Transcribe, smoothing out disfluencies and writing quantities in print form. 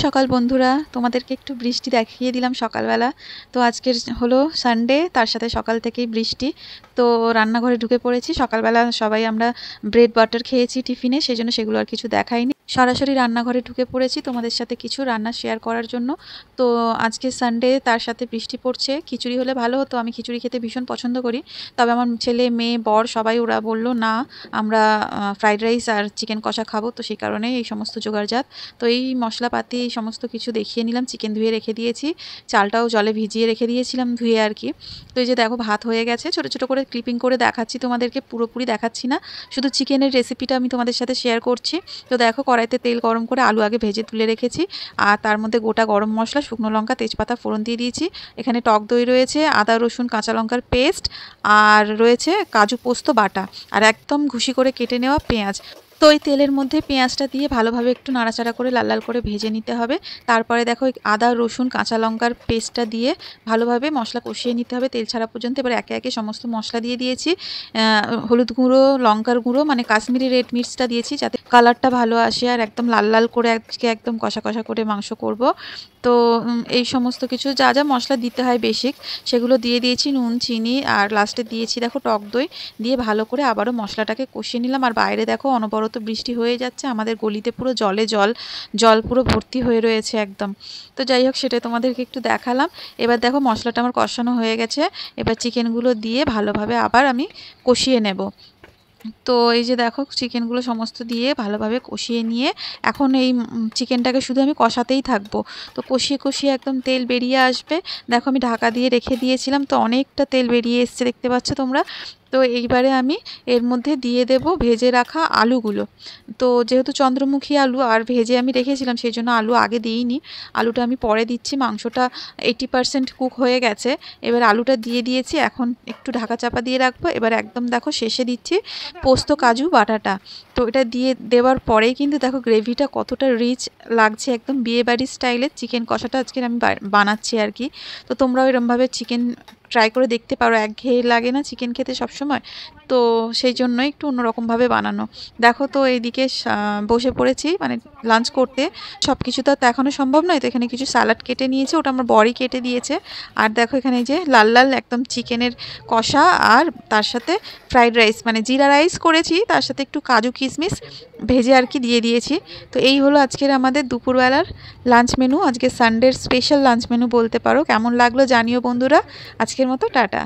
সকাল বন্ধুরা, তোমাদেরকে একটু বৃষ্টি দেখিয়ে দিলাম সকালবেলা। তো আজকের হলো সানডে, তার সাথে সকাল থেকেই বৃষ্টি। তো রান্নাঘরে ঢুকে পড়েছি। সকালবেলা সবাই আমরা ব্রেড বাটার খেয়েছি টিফিনে, সেই জন্য সেগুলো আর কিছু দেখাইনি। সরাসরি রান্নাঘরে ঢুকে পড়েছি তোমাদের সাথে কিছু রান্না শেয়ার করার জন্য। তো আজকে সানডে, তার সাথে বৃষ্টি পড়ছে। খিচুড়ি হলে ভালো হতো, আমি খিচুড়ি খেতে ভীষণ পছন্দ করি। তবে আমার ছেলে মেয়ে বর সবাই ওরা বলল না, আমরা ফ্রাইড রাইস আর চিকেন কষা খাবো। তো সেই কারণে এই সমস্ত জোগাড়জাত। তো এই মশলাপাতি এই সমস্ত কিছু দেখিয়ে নিলাম। চিকেন ধুয়ে রেখে দিয়েছি, চালটাও জলে ভিজিয়ে রেখে দিয়েছিলাম ধুয়ে আর কি। তো এই যে দেখো ভাত হয়ে গেছে। ছোটো ছোটো করে ক্লিপিং করে দেখাচ্ছি তোমাদেরকে, পুরোপুরি দেখাচ্ছি না, শুধু চিকেনের রেসিপিটা আমি তোমাদের সাথে শেয়ার করছি। তো দেখো কড়াইতে তেল গরম করে আলু আগে ভেজে তুলে রেখেছি, আর তার মধ্যে গোটা গরম মশলা, শুকনো লঙ্কা, তেজপাতা ফোড়ন দিয়ে দিয়েছি। এখানে টক দই রয়েছে, আদা রসুন কাঁচা লঙ্কার পেস্ট, আর রয়েছে কাজু পোস্ত বাটা, আর একদম ঘুষি করে কেটে নেওয়া পেঁয়াজ। তো এই তেলের মধ্যে পেঁয়াজটা দিয়ে ভালোভাবে একটু নাড়াচাড়া করে লাল লাল করে ভেজে নিতে হবে। তারপরে দেখো আদা রসুন কাঁচা লঙ্কার পেস্টটা দিয়ে ভালোভাবে মশলা কষিয়ে নিতে হবে তেল ছাড়া পর্যন্ত। এবার একে একে সমস্ত মশলা দিয়ে দিয়েছি। হলুদ গুঁড়ো, লঙ্কার গুঁড়ো মানে কাশ্মীরি রেড মির্চটা দিয়েছি যাতে কালারটা ভালো আসে, আর একদম লাল লাল করে আজকে একদম কষা কষা করে মাংস করব। তো এই সমস্ত কিছু যা যা মশলা দিতে হয় বেসিক, সেগুলো দিয়ে দিয়েছি। নুন, চিনি, আর লাস্টে দিয়েছি দেখো টক দই দিয়ে ভালো করে আবারও মশলাটাকে কষিয়ে নিলাম। আর বাইরে দেখো অনবরত বৃষ্টি হয়ে যাচ্ছে, আমাদের গলিতে পুরো জলে জল জল পুরো ভর্তি হয়ে রয়েছে একদম। তো যাই হোক, সেটা তোমাদেরকে একটু দেখালাম। এবার দেখো মশলাটা আমার কষানো হয়ে গেছে। এবার চিকেনগুলো দিয়ে ভালোভাবে আবার আমি কষিয়ে নেব। তো এই যে দেখো চিকেনগুলো সমস্ত দিয়ে ভালোভাবে কষিয়ে নিয়ে এখন এই চিকেনটাকে শুধু আমি কষাতেই থাকবো। তো কষিয়ে কষিয়ে একদম তেল বেরিয়ে আসবে। দেখো আমি ঢাকা দিয়ে রেখে দিয়েছিলাম, তো অনেকটা তেল বেরিয়ে এসছে দেখতে পাচ্ছ তোমরা। তো এইবারে আমি এর মধ্যে দিয়ে দেব ভেজে রাখা আলুগুলো। তো যেহেতু চন্দ্রমুখী আলু আর ভেজে আমি রেখেছিলাম, সেই জন্য আলু আগে দিইনি, আলুটা আমি পরে দিচ্ছি। মাংসটা 80% কুক হয়ে গেছে, এবার আলুটা দিয়ে দিয়েছি। এখন একটু ঢাকা চাপা দিয়ে রাখবো। এবার একদম দেখো শেষে দিচ্ছি পোস্ত কাজু বাটাটা। তো এটা দিয়ে দেওয়ার পরেই কিন্তু দেখো গ্রেভিটা কতটা রিচ লাগছে, একদম বিয়েবাড়ির স্টাইলের চিকেন কষাটা আজকে আমি বানাচ্ছি আর কি। তো তোমরাও এরমভাবে চিকেন ট্রাই করে দেখতে পারো, একঘেয়ে লাগে না চিকেন খেতে সবসময়। তো সেই জন্যই একটু অন্যরকমভাবে বানানো। দেখো তো এইদিকে বসে পড়েছি মানে লাঞ্চ করতে। সব কিছু তো এখনও সম্ভব নয়, তো এখানে কিছু স্যালাড কেটে নিয়েছে, ওটা আমার বড়ি কেটে দিয়েছে। আর দেখো এখানে যে লাল লাল একদম চিকেনের কষা, আর তার সাথে ফ্রাইড রাইস মানে জিরা রাইস করেছি, তার সাথে একটু কাজু কিশমিশ ভেজে আর কি দিয়ে দিয়েছি। তো এই হলো আজকের আমাদের দুপুরবেলার লাঞ্চ মেনু, আজকে সানডের স্পেশাল লাঞ্চ মেনু বলতে পারো। কেমন লাগলো জানিও বন্ধুরা। আজকের মতো টাটা।